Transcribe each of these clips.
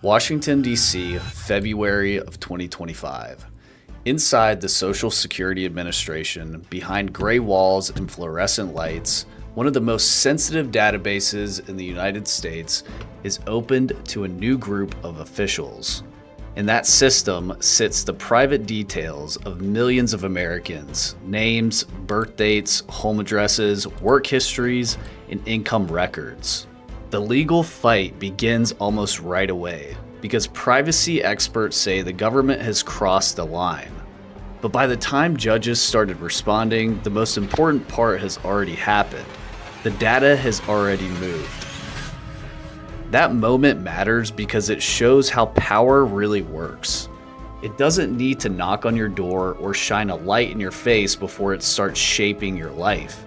Washington, D.C., February of 2025. Inside the Social Security Administration, behind gray walls and fluorescent lights, one of the most sensitive databases in the United States is opened to a new group of officials. In that system sits the private details of millions of Americans, names, birth dates, home addresses, work histories, and income records. The legal fight begins almost right away because privacy experts say the government has crossed the line. But by the time judges started responding, the most important part has already happened. The data has already moved. That moment matters because it shows how power really works. It doesn't need to knock on your door or shine a light in your face before it starts shaping your life.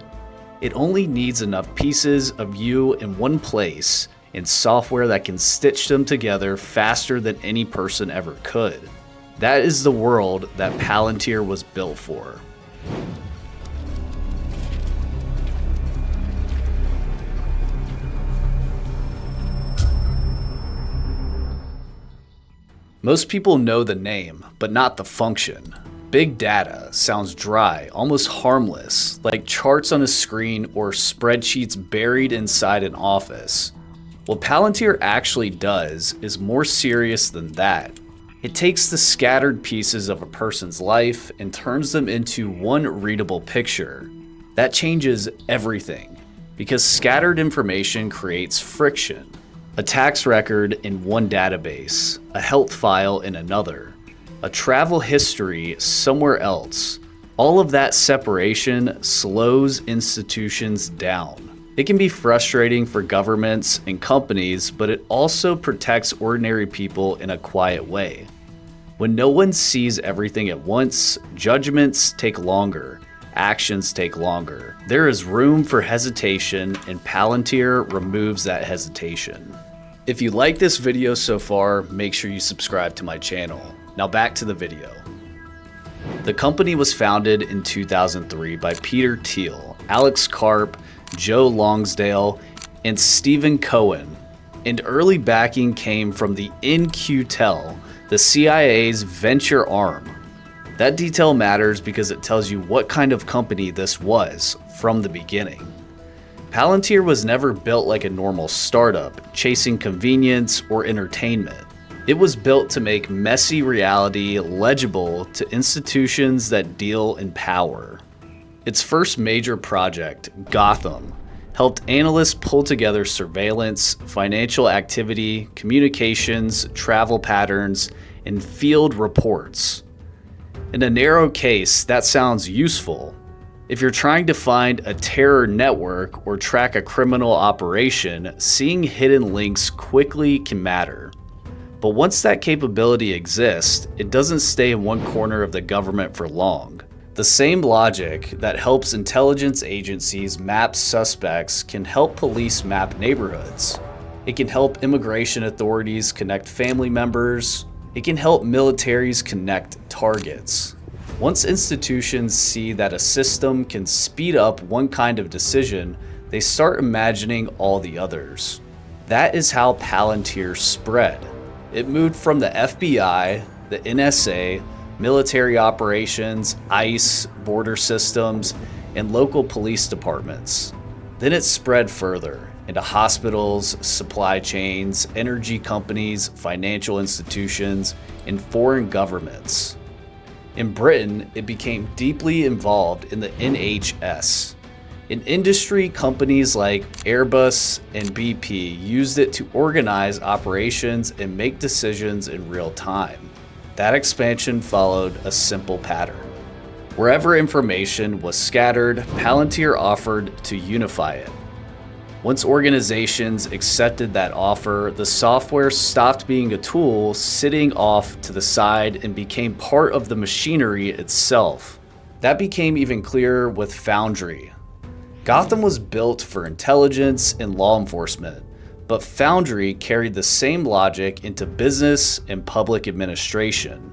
It only needs enough pieces of you in one place and software that can stitch them together faster than any person ever could. That is the world that Palantir was built for. Most people know the name, but not the function. Big data sounds dry, almost harmless, like charts on a screen or spreadsheets buried inside an office. What Palantir actually does is more serious than that. It takes the scattered pieces of a person's life and turns them into one readable picture. That changes everything, because scattered information creates friction. A tax record in one database, a health file in another, a travel history somewhere else. All of that separation slows institutions down. It can be frustrating for governments and companies, but it also protects ordinary people in a quiet way. When no one sees everything at once, judgments take longer, actions take longer. There is room for hesitation, and Palantir removes that hesitation. If you like this video so far, make sure you subscribe to my channel. Now back to the video. The company was founded in 2003 by Peter Thiel, Alex Karp, Joe Longsdale, and Stephen Cohen, and early backing came from the In-Q-Tel, the CIA's venture arm. That detail matters because it tells you what kind of company this was from the beginning. Palantir was never built like a normal startup, chasing convenience or entertainment. It was built to make messy reality legible to institutions that deal in power. Its first major project, Gotham, helped analysts pull together surveillance, financial activity, communications, travel patterns, and field reports. In a narrow case, that sounds useful. If you're trying to find a terror network or track a criminal operation, seeing hidden links quickly can matter. But once that capability exists, it doesn't stay in one corner of the government for long. The same logic that helps intelligence agencies map suspects can help police map neighborhoods. It can help immigration authorities connect family members. It can help militaries connect targets. Once institutions see that a system can speed up one kind of decision, they start imagining all the others. That is how Palantir spread. It moved from the FBI, the NSA, military operations, ICE, border systems, and local police departments. Then it spread further into hospitals, supply chains, energy companies, financial institutions, and foreign governments. In Britain, it became deeply involved in the NHS. In industry, companies like Airbus and BP used it to organize operations and make decisions in real time. That expansion followed a simple pattern. Wherever information was scattered, Palantir offered to unify it. Once organizations accepted that offer, the software stopped being a tool sitting off to the side and became part of the machinery itself. That became even clearer with Foundry. Gotham was built for intelligence and law enforcement, but Foundry carried the same logic into business and public administration.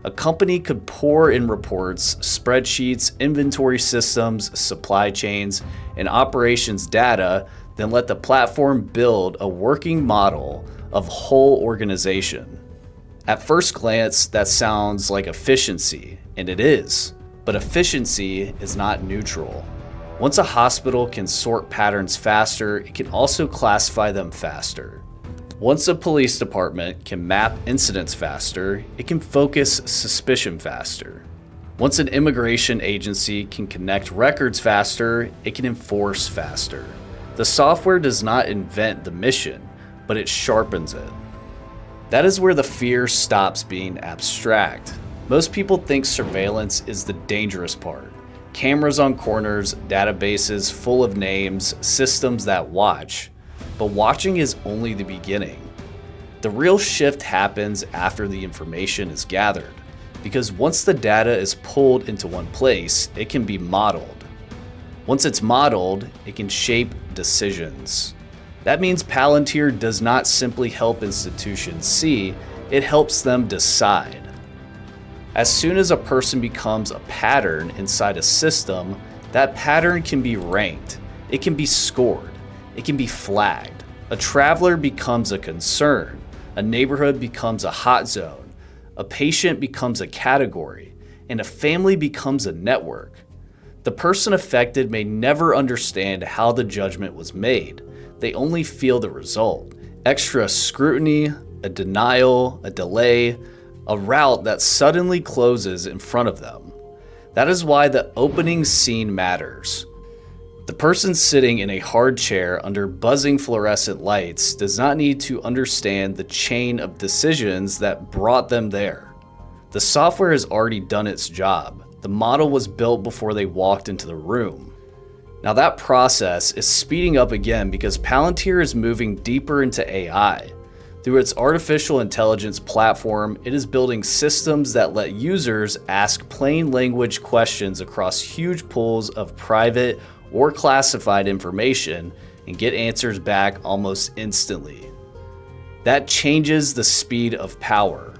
A company could pour in reports, spreadsheets, inventory systems, supply chains, and operations data, then let the platform build a working model of whole organization. At first glance, that sounds like efficiency, and it is, but efficiency is not neutral. Once a hospital can sort patterns faster, it can also classify them faster. Once a police department can map incidents faster, it can focus suspicion faster. Once an immigration agency can connect records faster, it can enforce faster. The software does not invent the mission, but it sharpens it. That is where the fear stops being abstract. Most people think surveillance is the dangerous part. Cameras on corners, databases full of names, systems that watch. But watching is only the beginning. The real shift happens after the information is gathered, because once the data is pulled into one place, it can be modeled. Once it's modeled, it can shape decisions. That means Palantir does not simply help institutions see, it helps them decide. As soon as a person becomes a pattern inside a system, that pattern can be ranked, it can be scored, it can be flagged. A traveler becomes a concern, a neighborhood becomes a hot zone, a patient becomes a category, and a family becomes a network. The person affected may never understand how the judgment was made. They only feel the result. Extra scrutiny, a denial, a delay, a route that suddenly closes in front of them. That is why the opening scene matters. The person sitting in a hard chair under buzzing fluorescent lights does not need to understand the chain of decisions that brought them there. The software has already done its job. The model was built before they walked into the room. Now that process is speeding up again because Palantir is moving deeper into AI. Through its artificial intelligence platform, it is building systems that let users ask plain language questions across huge pools of private or classified information and get answers back almost instantly. That changes the speed of power.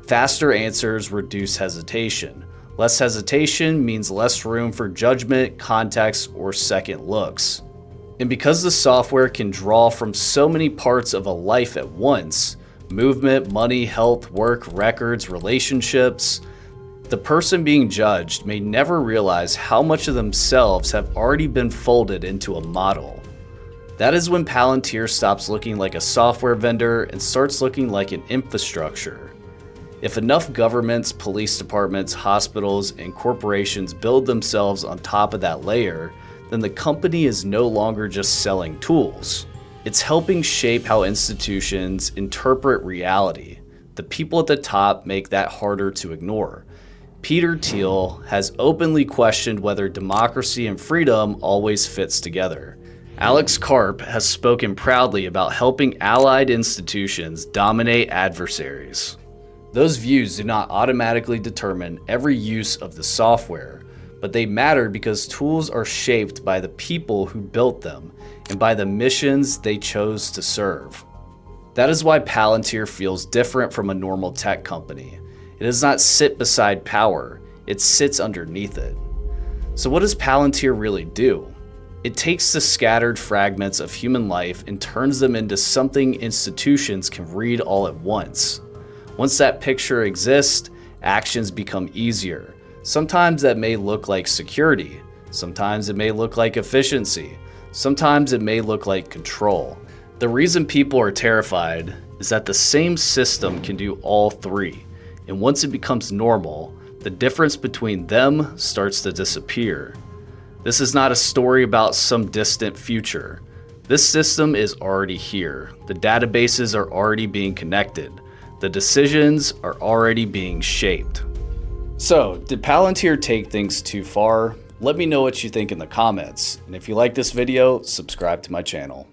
Faster answers reduce hesitation. Less hesitation means less room for judgment, context, or second looks. And because the software can draw from so many parts of a life at once, movement, money, health, work, records, relationships, the person being judged may never realize how much of themselves have already been folded into a model. That is when Palantir stops looking like a software vendor and starts looking like an infrastructure. If enough governments, police departments, hospitals, and corporations build themselves on top of that layer, then the company is no longer just selling tools. It's helping shape how institutions interpret reality. The people at the top make that harder to ignore. Peter Thiel has openly questioned whether democracy and freedom always fits together. Alex Karp has spoken proudly about helping allied institutions dominate adversaries. Those views do not automatically determine every use of the software, but they matter because tools are shaped by the people who built them and by the missions they chose to serve. That is why Palantir feels different from a normal tech company. It does not sit beside power, it sits underneath it. So what does Palantir really do? It takes the scattered fragments of human life and turns them into something institutions can read all at once. Once that picture exists, actions become easier. Sometimes that may look like security. Sometimes it may look like efficiency. Sometimes it may look like control. The reason people are terrified is that the same system can do all three. And once it becomes normal, the difference between them starts to disappear. This is not a story about some distant future. This system is already here. The databases are already being connected. The decisions are already being shaped. So, did Palantir take things too far? Let me know what you think in the comments. And if you like this video, subscribe to my channel.